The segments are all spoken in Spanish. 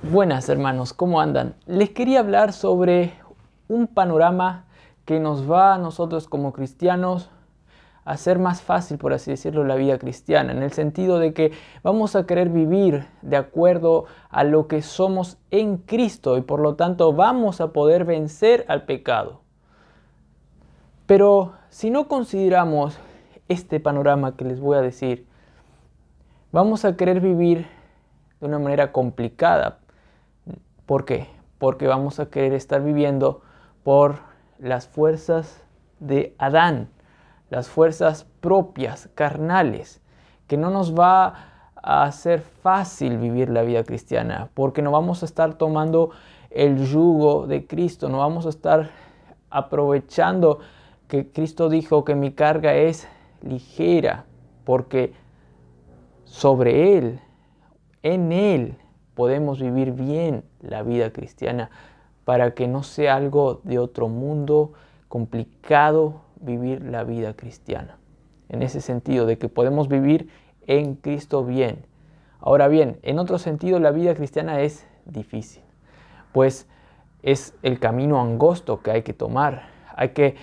Buenas hermanos, ¿cómo andan? Les quería hablar sobre un panorama que nos va a nosotros como cristianos a hacer más fácil, por así decirlo, la vida cristiana, en el sentido de que vamos a querer vivir de acuerdo a lo que somos en Cristo y por lo tanto vamos a poder vencer al pecado. Pero si no consideramos este panorama que les voy a decir, vamos a querer vivir de una manera complicada. ¿Por qué? Porque vamos a querer estar viviendo por las fuerzas de Adán, las fuerzas propias, carnales, que no nos va a hacer fácil vivir la vida cristiana, porque no vamos a estar tomando el yugo de Cristo, no vamos a estar aprovechando que Cristo dijo que mi carga es ligera, porque sobre Él, en Él, podemos vivir bien la vida cristiana para que no sea algo de otro mundo complicado vivir la vida cristiana. En ese sentido, de que podemos vivir en Cristo bien. Ahora bien, en otro sentido, la vida cristiana es difícil, pues es el camino angosto que hay que tomar. Hay que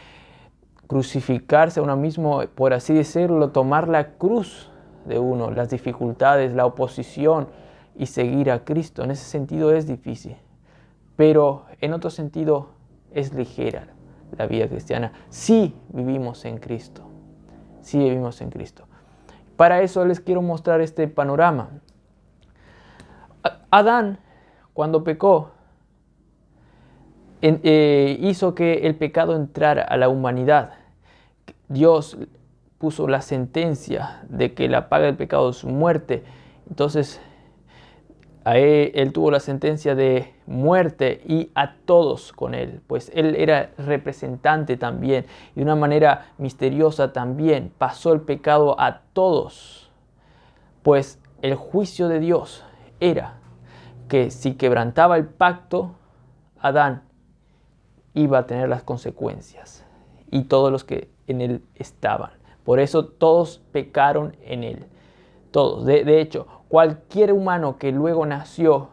crucificarse a uno mismo, por así decirlo, tomar la cruz de uno, las dificultades, la oposición y seguir a Cristo. En ese sentido es difícil, pero en otro sentido es ligera la vida cristiana. Sí vivimos en Cristo, sí vivimos en Cristo. Para eso les quiero mostrar este panorama. Adán, cuando pecó, hizo que el pecado entrara a la humanidad. Dios puso la sentencia de que la paga del pecado es muerte. Entonces, él tuvo la sentencia de muerte y a todos con él, pues él era representante también y de una manera misteriosa también pasó el pecado a todos, pues el juicio de Dios era que si quebrantaba el pacto, Adán iba a tener las consecuencias y todos los que en él estaban. Por eso todos pecaron en él. Todos. De hecho, cualquier humano que luego nació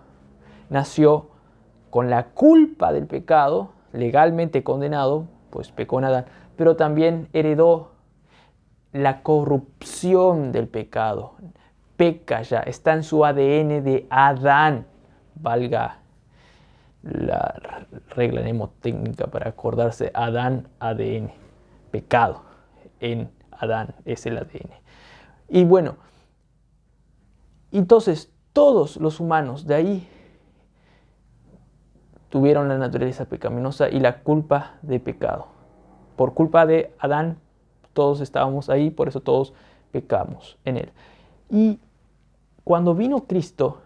con la culpa del pecado, legalmente condenado, pues pecó en Adán, pero también heredó la corrupción del pecado. Peca ya, está en su ADN de Adán, valga la regla mnemotécnica para acordarse, Adán, ADN, pecado en Adán es el ADN. Y bueno, entonces todos los humanos de ahí tuvieron la naturaleza pecaminosa y la culpa de pecado. Por culpa de Adán todos estábamos ahí, por eso todos pecamos en él. Y cuando vino Cristo,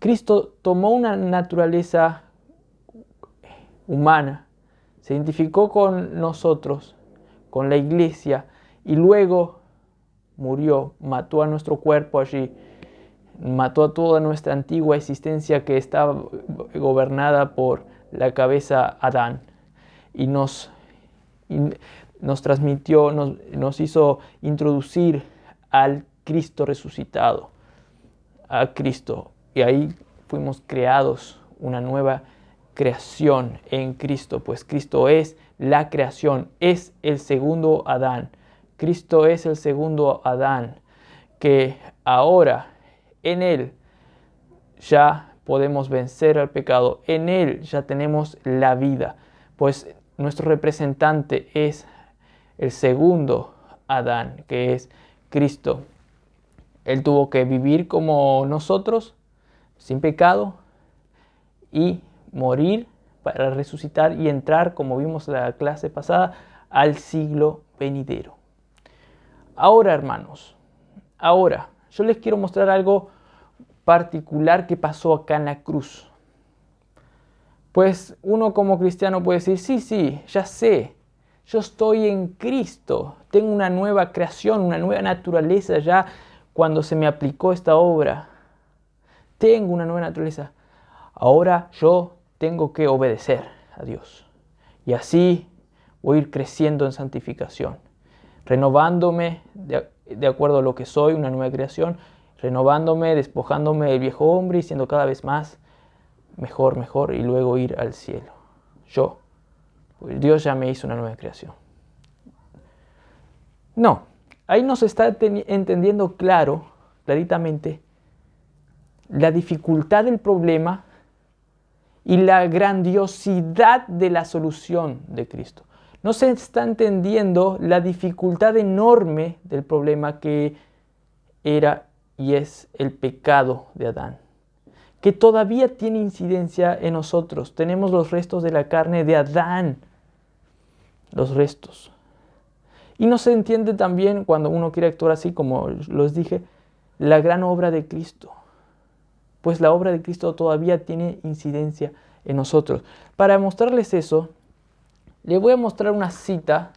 Cristo tomó una naturaleza humana, se identificó con nosotros, con la iglesia, y luego murió, mató a nuestro cuerpo allí, mató a toda nuestra antigua existencia que estaba gobernada por la cabeza Adán, y nos transmitió, nos hizo introducir al Cristo resucitado, a Cristo. Y ahí fuimos creados una nueva creación en Cristo, pues Cristo es la creación, es el segundo Adán. Cristo es el segundo Adán, que ahora en Él ya podemos vencer al pecado, en Él ya tenemos la vida, pues nuestro representante es el segundo Adán, que es Cristo. Él tuvo que vivir como nosotros, sin pecado, y morir para resucitar y entrar, como vimos en la clase pasada, al siglo venidero. Ahora, hermanos, ahora yo les quiero mostrar algo particular que pasó acá en la cruz. Pues uno como cristiano puede decir, sí, ya sé, yo estoy en Cristo, tengo una nueva creación, una nueva naturaleza ya cuando se me aplicó esta obra. Tengo una nueva naturaleza. Ahora yo tengo que obedecer a Dios. Y así voy a ir creciendo en santificación, renovándome de acuerdo a lo que soy, una nueva creación, renovándome, despojándome del viejo hombre y siendo cada vez más mejor y luego ir al cielo. Pues Dios ya me hizo una nueva creación. No, ahí nos está entendiendo claritamente, la dificultad del problema y la grandiosidad de la solución de Cristo. No se está entendiendo la dificultad enorme del problema que era y es el pecado de Adán, que todavía tiene incidencia en nosotros. Tenemos los restos de la carne de Adán, los restos. Y no se entiende también, cuando uno quiere actuar así, como los dije, la gran obra de Cristo. Pues la obra de Cristo todavía tiene incidencia en nosotros. Para mostrarles eso, les voy a mostrar una cita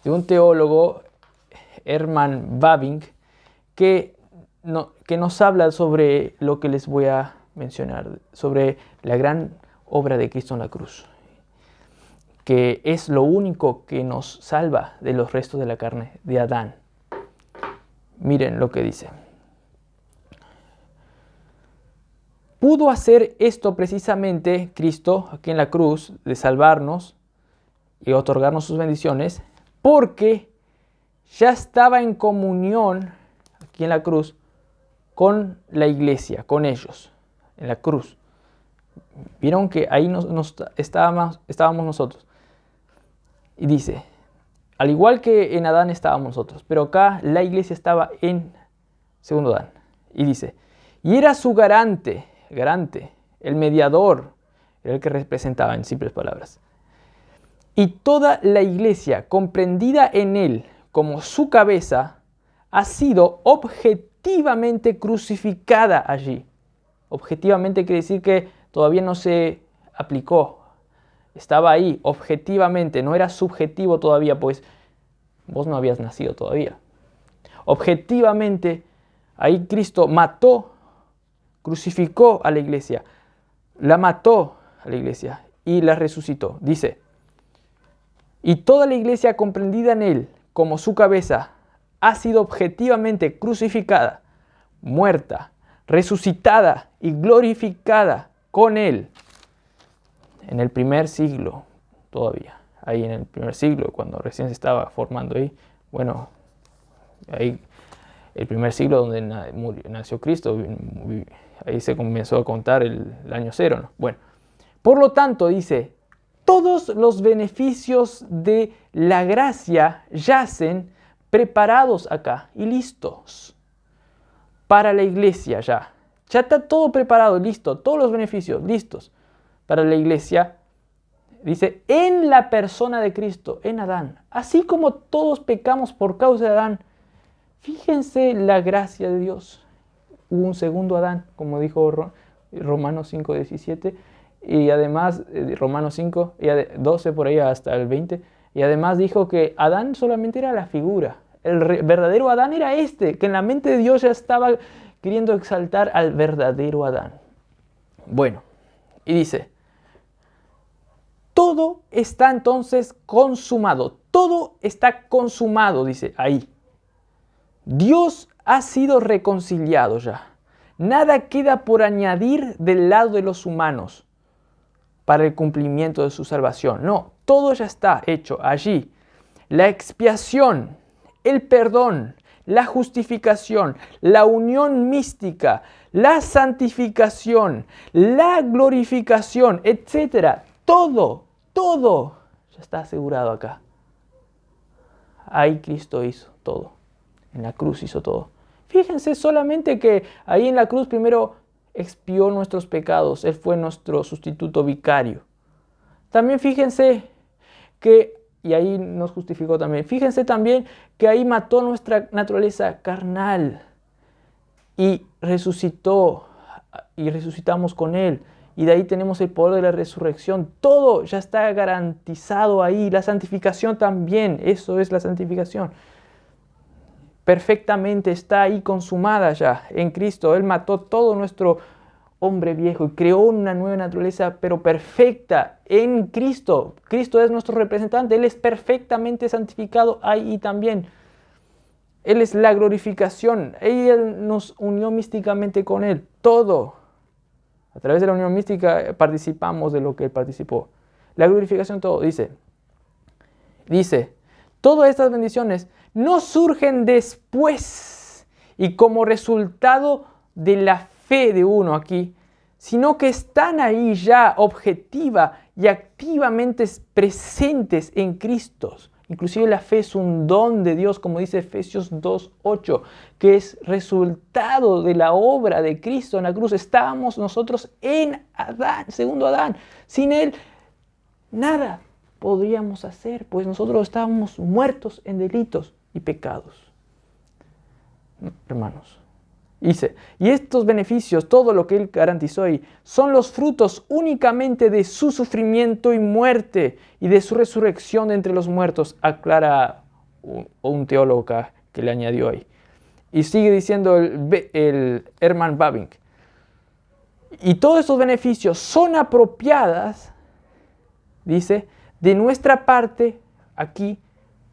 de un teólogo, Herman Bavinck, que nos habla sobre lo que les voy a mencionar, sobre la gran obra de Cristo en la cruz, que es lo único que nos salva de los restos de la carne de Adán. Miren lo que dice. Pudo hacer esto precisamente Cristo aquí en la cruz, de salvarnos y otorgarnos sus bendiciones, porque ya estaba en comunión aquí en la cruz con la iglesia, con ellos, en la cruz. Vieron que ahí estábamos nosotros. Y dice, al igual que en Adán estábamos nosotros, pero acá la iglesia estaba en segundo Adán. Y dice, y era su garante, el mediador, era el que representaba en simples palabras. Y toda la iglesia, comprendida en él como su cabeza, ha sido objetivamente crucificada allí. Objetivamente quiere decir que todavía no se aplicó. Estaba ahí, objetivamente, no era subjetivo todavía, pues vos no habías nacido todavía. Objetivamente, ahí Cristo crucificó a la iglesia, la mató a la iglesia y la resucitó. Dice, y toda la iglesia comprendida en él como su cabeza ha sido objetivamente crucificada, muerta, resucitada y glorificada con él. En el primer siglo todavía, ahí en el primer siglo, cuando recién se estaba formando ahí, bueno, ahí el primer siglo donde nació Cristo, ahí se comenzó a contar el año cero, ¿no? Bueno, por lo tanto dice, todos los beneficios de la gracia yacen preparados acá y listos para la iglesia ya. Ya está todo preparado, listo, todos los beneficios listos para la iglesia, dice, en la persona de Cristo, en Adán. Así como todos pecamos por causa de Adán, fíjense la gracia de Dios. Hubo un segundo Adán, como dijo Romanos 5:17, y además, Romanos 5, 12 por ahí hasta el 20, y además dijo que Adán solamente era la figura. El verdadero Adán era que en la mente de Dios ya estaba queriendo exaltar al verdadero Adán. Bueno, y dice, todo está entonces consumado. Todo está consumado, dice ahí. Dios ha sido reconciliado ya. Nada queda por añadir del lado de los humanos para el cumplimiento de su salvación. No, todo ya está hecho allí. La expiación, el perdón, la justificación, la unión mística, la santificación, la glorificación, etc. Todo ya está asegurado acá. Ahí Cristo hizo todo. En la cruz hizo todo. Fíjense solamente que ahí en la cruz primero expió nuestros pecados. Él fue nuestro sustituto vicario. También fíjense que, y ahí nos justificó también, fíjense también que ahí mató nuestra naturaleza carnal y resucitó y resucitamos con Él. Y de ahí tenemos el poder de la resurrección. Todo ya está garantizado ahí. La santificación también. Eso es la santificación. Perfectamente está ahí consumada ya en Cristo. Él mató todo nuestro hombre viejo y creó una nueva naturaleza, pero perfecta en Cristo. Cristo es nuestro representante. Él es perfectamente santificado ahí también. Él es la glorificación. Él nos unió místicamente con Él. Todo. A través de la unión mística participamos de lo que Él participó. La glorificación, todo. Dice, todas estas bendiciones no surgen después y como resultado de la fe de uno aquí, sino que están ahí ya objetiva y activamente presentes en Cristo. Inclusive la fe es un don de Dios, como dice Efesios 2:8, que es resultado de la obra de Cristo en la cruz. Estábamos nosotros en Adán, segundo Adán. Sin Él, nada podríamos hacer, pues nosotros estábamos muertos en delitos y pecados. Hermanos. Dice, y estos beneficios, todo lo que Él garantizó ahí, son los frutos únicamente de su sufrimiento y muerte y de su resurrección de entre los muertos, aclara un teólogo que le añadió ahí. Y sigue diciendo el Herman Bavinck. Y todos estos beneficios son apropiadas, dice, de nuestra parte aquí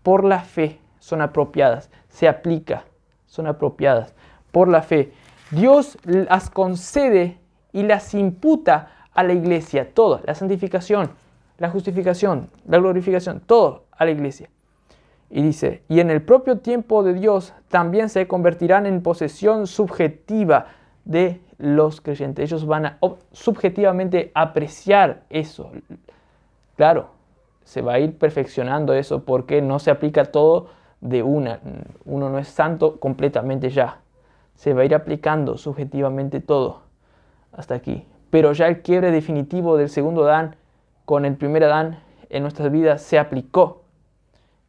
por la fe. Son apropiadas, se aplica, son apropiadas por la fe. Dios las concede y las imputa a la iglesia, todo, la santificación, la justificación, la glorificación, todo a la iglesia. Y dice, y en el propio tiempo de Dios también se convertirán en posesión subjetiva de los creyentes. Ellos van a subjetivamente apreciar eso. Claro, se va a ir perfeccionando eso porque no se aplica todo de una. Uno no es santo completamente ya. Se va a ir aplicando subjetivamente todo hasta aquí. Pero ya el quiebre definitivo del segundo Adán con el primer Adán en nuestras vidas se aplicó.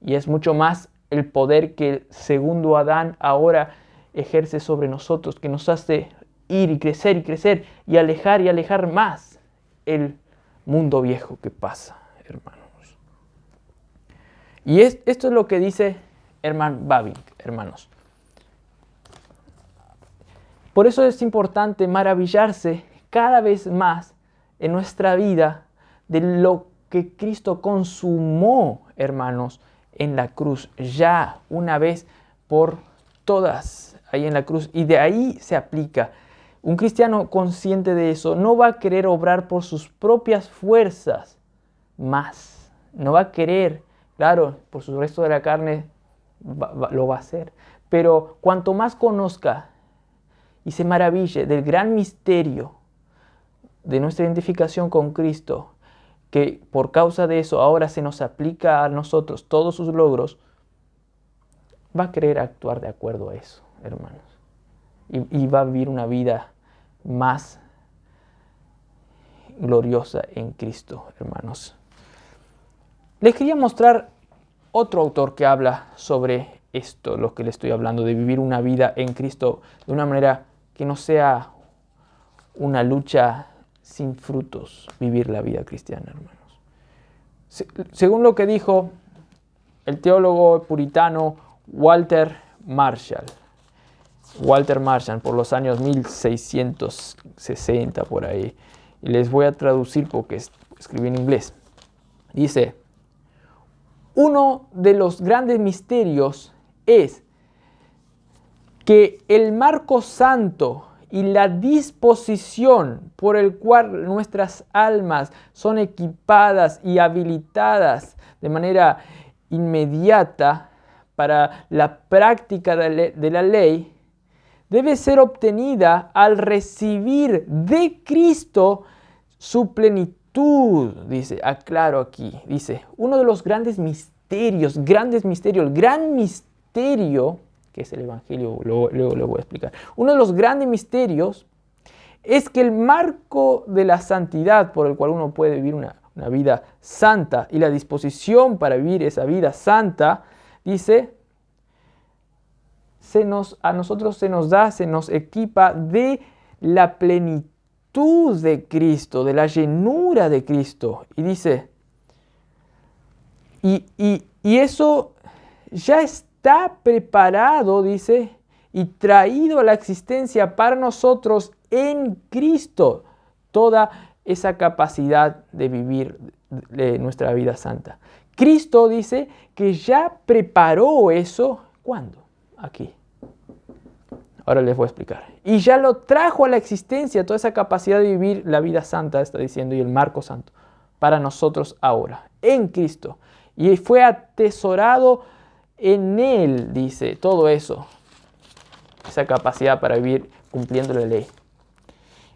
Y es mucho más el poder que el segundo Adán ahora ejerce sobre nosotros, que nos hace ir y crecer y alejar más el mundo viejo que pasa, hermanos. Y esto es lo que dice Herman Bavinck, hermanos. Por eso es importante maravillarse cada vez más en nuestra vida de lo que Cristo consumó, hermanos, en la cruz, ya una vez por todas, ahí en la cruz. Y de ahí se aplica. Un cristiano consciente de eso no va a querer obrar por sus propias fuerzas más. No va a querer, claro, por su resto de la carne lo va a hacer. Pero cuanto más conozca y se maraville del gran misterio de nuestra identificación con Cristo, que por causa de eso ahora se nos aplica a nosotros todos sus logros, va a querer actuar de acuerdo a eso, hermanos. Y va a vivir una vida más gloriosa en Cristo, hermanos. Les quería mostrar otro autor que habla sobre esto, lo que les estoy hablando, de vivir una vida en Cristo de una manera que no sea una lucha sin frutos, vivir la vida cristiana, hermanos. Según lo que dijo el teólogo puritano Walter Marshall por los años 1660 por ahí, y les voy a traducir porque escribí en inglés. Dice, uno de los grandes misterios es que el marco santo y la disposición por el cual nuestras almas son equipadas y habilitadas de manera inmediata para la práctica de la ley debe ser obtenida al recibir de Cristo su plenitud. Dice, aclaro aquí, dice, uno de los grandes misterios, el gran misterio, que es el Evangelio, luego lo voy a explicar. Uno de los grandes misterios es que el marco de la santidad por el cual uno puede vivir una vida santa y la disposición para vivir esa vida santa, dice, a nosotros se nos equipa de la plenitud de Cristo, de la llenura de Cristo. Y dice, y eso ya está preparado, dice, y traído a la existencia para nosotros en Cristo, toda esa capacidad de vivir nuestra vida santa. Cristo dice que ya preparó eso, ¿cuándo? aquí. Ahora les voy a explicar. Y ya lo trajo a la existencia, toda esa capacidad de vivir la vida santa, está diciendo, y el marco santo, para nosotros ahora, en Cristo. Y fue atesorado en Él, dice, todo eso. Esa capacidad para vivir cumpliendo la ley.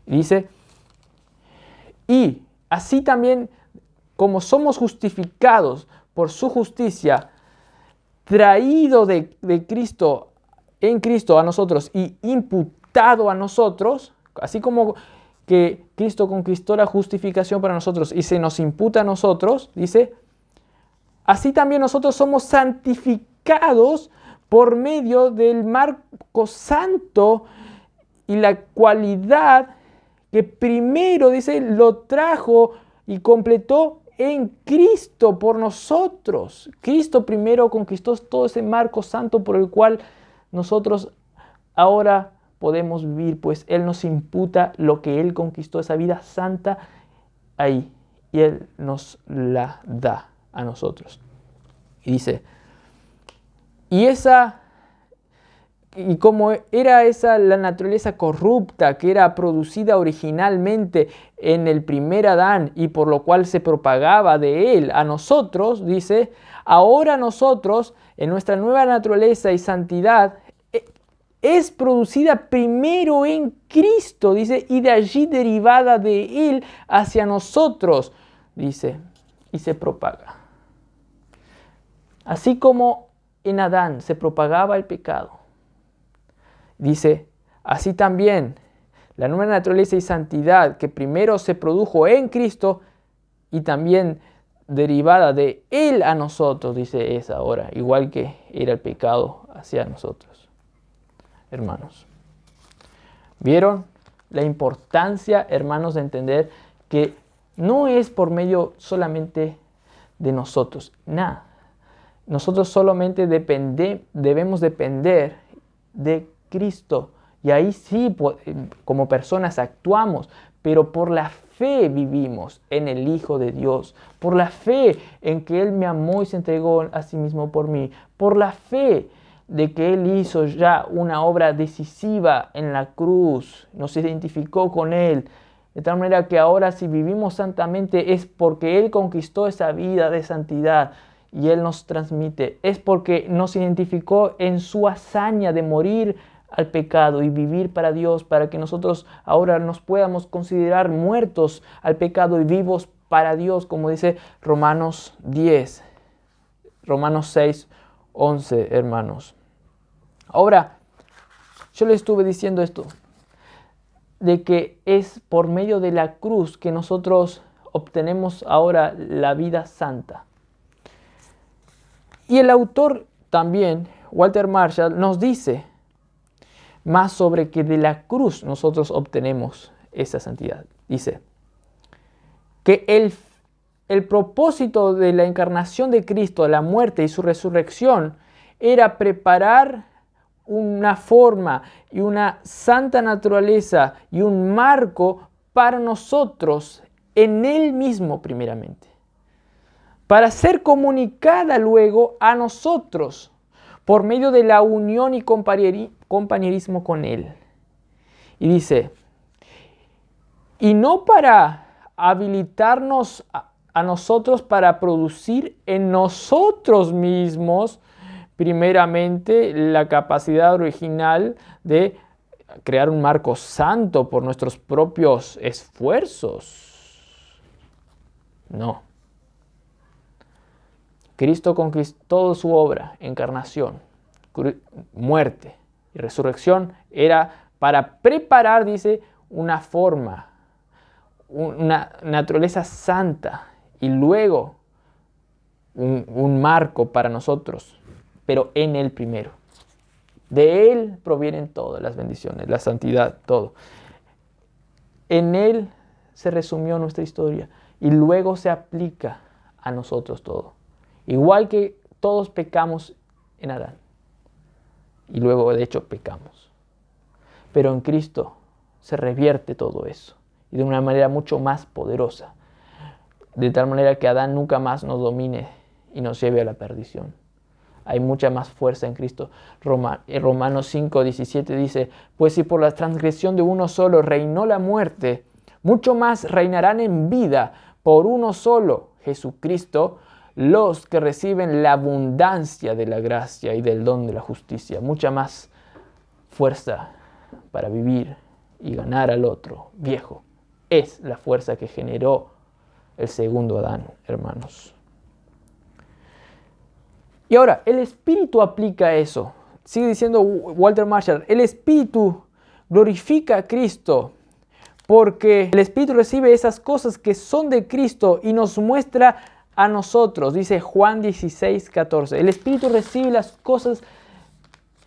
Dice, y así también, como somos justificados por su justicia, traído de Cristo, en Cristo a nosotros y imputado a nosotros, así como que Cristo conquistó la justificación para nosotros y se nos imputa a nosotros, dice, así también nosotros somos santificados por medio del marco santo y la cualidad que primero, dice, lo trajo y completó en Cristo por nosotros. Cristo primero conquistó todo ese marco santo por el cual nosotros ahora podemos vivir, pues Él nos imputa lo que Él conquistó, esa vida santa ahí, y Él nos la da a nosotros. Y dice, y como era esa la naturaleza corrupta que era producida originalmente en el primer Adán y por lo cual se propagaba de él a nosotros, dice, ahora nosotros en nuestra nueva naturaleza y santidad es producida primero en Cristo, dice, y de allí derivada de él hacia nosotros, dice, y se propaga. Así como en Adán se propagaba el pecado, dice, así también la nueva naturaleza y santidad que primero se produjo en Cristo y también derivada de Él a nosotros, dice, es ahora, igual que era el pecado hacia nosotros. Hermanos, ¿vieron la importancia, hermanos, de entender que no es por medio solamente de nosotros? Nada. Nosotros solamente debemos depender de Cristo. Y ahí sí, como personas actuamos, pero por la fe vivimos en el Hijo de Dios. Por la fe en que Él me amó y se entregó a sí mismo por mí. Por la fe de que Él hizo ya una obra decisiva en la cruz. Nos identificó con Él. De tal manera que ahora si vivimos santamente es porque Él conquistó esa vida de santidad. Y Él nos transmite, es porque nos identificó en su hazaña de morir al pecado y vivir para Dios, para que nosotros ahora nos podamos considerar muertos al pecado y vivos para Dios, como dice Romanos 10, Romanos 6, 11, hermanos. Ahora, yo les estuve diciendo esto, de que es por medio de la cruz que nosotros obtenemos ahora la vida santa. Y el autor también, Walter Marshall, nos dice más sobre que de la cruz nosotros obtenemos esa santidad. Dice que el propósito de la encarnación de Cristo, la muerte y su resurrección, era preparar una forma y una santa naturaleza y un marco para nosotros en Él mismo primeramente, para ser comunicada luego a nosotros por medio de la unión y compañerismo con Él. Y dice, y no para habilitarnos a nosotros para producir en nosotros mismos primeramente la capacidad original de crear un marco santo por nuestros propios esfuerzos. No. Cristo conquistó su obra, encarnación, muerte y resurrección, era para preparar, dice, una forma, una naturaleza santa y luego un marco para nosotros, pero en Él primero. De Él provienen todas las bendiciones, la santidad, todo. En Él se resumió nuestra historia y luego se aplica a nosotros todo. Igual que todos pecamos en Adán. Y luego, de hecho, pecamos. Pero en Cristo se revierte todo eso. Y de una manera mucho más poderosa. De tal manera que Adán nunca más nos domine y nos lleve a la perdición. hay mucha más fuerza en Cristo. Romanos 5:17 dice, pues si por la transgresión de uno solo reinó la muerte, mucho más reinarán en vida por uno solo, Jesucristo, los que reciben la abundancia de la gracia y del don de la justicia. Mucha más fuerza para vivir y ganar al otro viejo. Es la fuerza que generó el segundo Adán, hermanos. Y ahora, el Espíritu aplica eso. Sigue diciendo Walter Marshall, el Espíritu glorifica a Cristo porque el Espíritu recibe esas cosas que son de Cristo y nos muestra a nosotros. Dice Juan 16:14. El Espíritu recibe las cosas,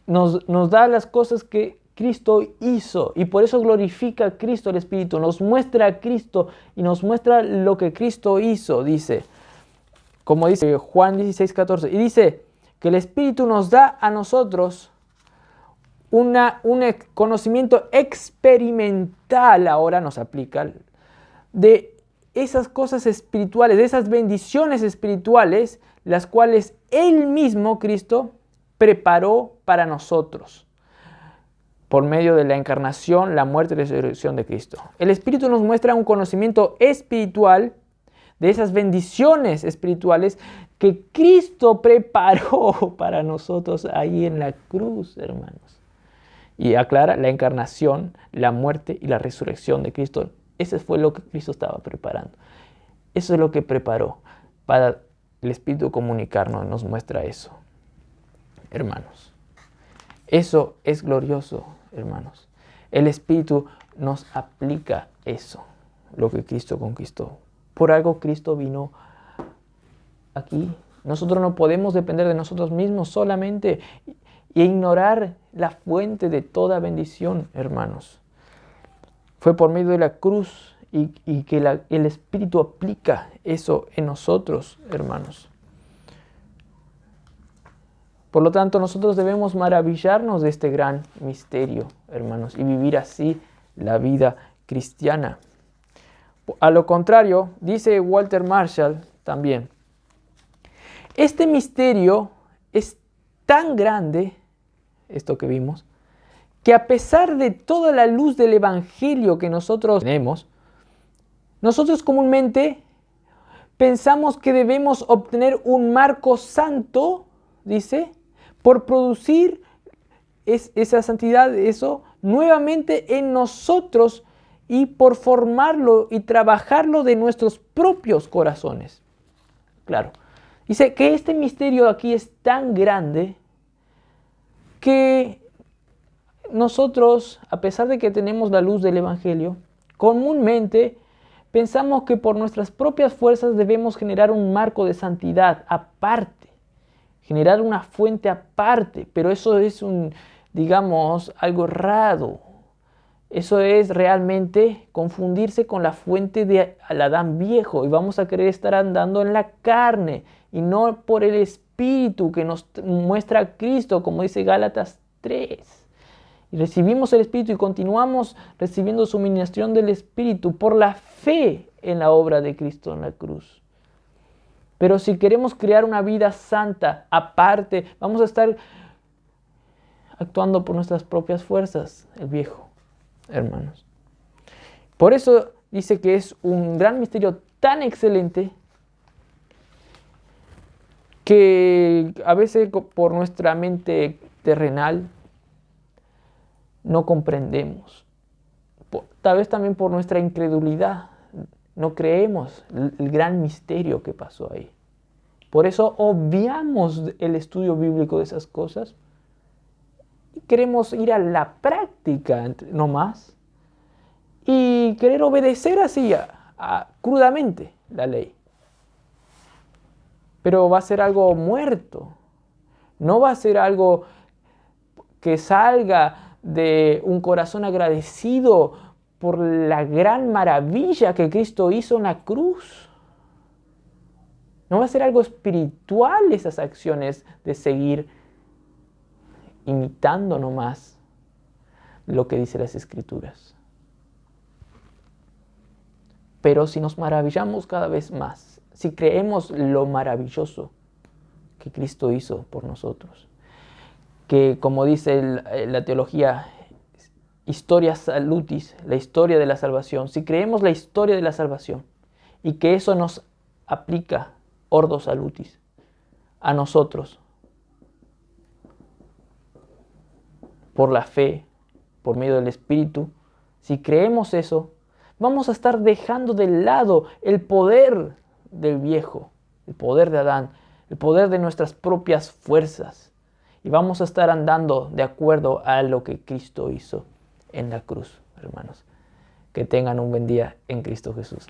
nos da las cosas que Cristo hizo y por eso glorifica a Cristo el Espíritu. Nos muestra a Cristo y nos muestra lo que Cristo hizo, dice. Como dice Juan 16:14. Y dice que el Espíritu nos da a nosotros un conocimiento experimental, ahora nos aplica, de esas cosas espirituales, de esas bendiciones espirituales, las cuales Él mismo, Cristo, preparó para nosotros por medio de la encarnación, la muerte y la resurrección de Cristo. El Espíritu nos muestra un conocimiento espiritual de esas bendiciones espirituales que Cristo preparó para nosotros ahí en la cruz, hermanos. Y aclara la encarnación, la muerte y la resurrección de Cristo. Eso fue lo que Cristo estaba preparando. Eso es lo que preparó para el Espíritu comunicarnos, nos muestra eso, hermanos. Eso es glorioso, hermanos. El Espíritu nos aplica eso, lo que Cristo conquistó. Por algo Cristo vino aquí. Nosotros no podemos depender de nosotros mismos solamente e ignorar la fuente de toda bendición, hermanos. Fue por medio de la cruz y que el Espíritu aplica eso en nosotros, hermanos. Por lo tanto, nosotros debemos maravillarnos de este gran misterio, hermanos, y vivir así la vida cristiana. A lo contrario, dice Walter Marshall también, este misterio es tan grande, esto que vimos, que a pesar de toda la luz del Evangelio que nosotros tenemos, nosotros comúnmente pensamos que debemos obtener un marco santo, dice, por producir esa santidad, eso, nuevamente en nosotros y por formarlo y trabajarlo de nuestros propios corazones. Claro, dice que este misterio aquí es tan grande que nosotros, a pesar de que tenemos la luz del Evangelio, comúnmente pensamos que por nuestras propias fuerzas debemos generar un marco de santidad aparte, generar una fuente aparte, pero eso es digamos, algo errado. Eso es realmente confundirse con la fuente del Adán viejo y vamos a querer estar andando en la carne y no por el Espíritu que nos muestra a Cristo, como dice Gálatas 3. Y recibimos el Espíritu y continuamos recibiendo suministración del Espíritu por la fe en la obra de Cristo en la cruz. Pero si queremos crear una vida santa aparte, vamos a estar actuando por nuestras propias fuerzas, el viejo, hermanos. Por eso dice que es un gran misterio tan excelente que a veces por nuestra mente terrenal no comprendemos. Tal vez también por nuestra incredulidad no creemos el gran misterio que pasó ahí. Por eso obviamos el estudio bíblico de esas cosas y queremos ir a la práctica nomás y querer obedecer así crudamente la ley. Pero va a ser algo muerto, no va a ser algo que salga de un corazón agradecido por la gran maravilla que Cristo hizo en la cruz. No va a ser algo espiritual esas acciones de seguir imitando nomás lo que dice las Escrituras. Pero si nos maravillamos cada vez más, si creemos lo maravilloso que Cristo hizo por nosotros. Que, como dice la teología, historia salutis, la historia de la salvación, si creemos la historia de la salvación y que eso nos aplica ordo salutis a nosotros por la fe, por medio del Espíritu, si creemos eso, vamos a estar dejando de lado el poder del viejo, el poder de Adán, el poder de nuestras propias fuerzas, y vamos a estar andando de acuerdo a lo que Cristo hizo en la cruz, hermanos. Que tengan un buen día en Cristo Jesús.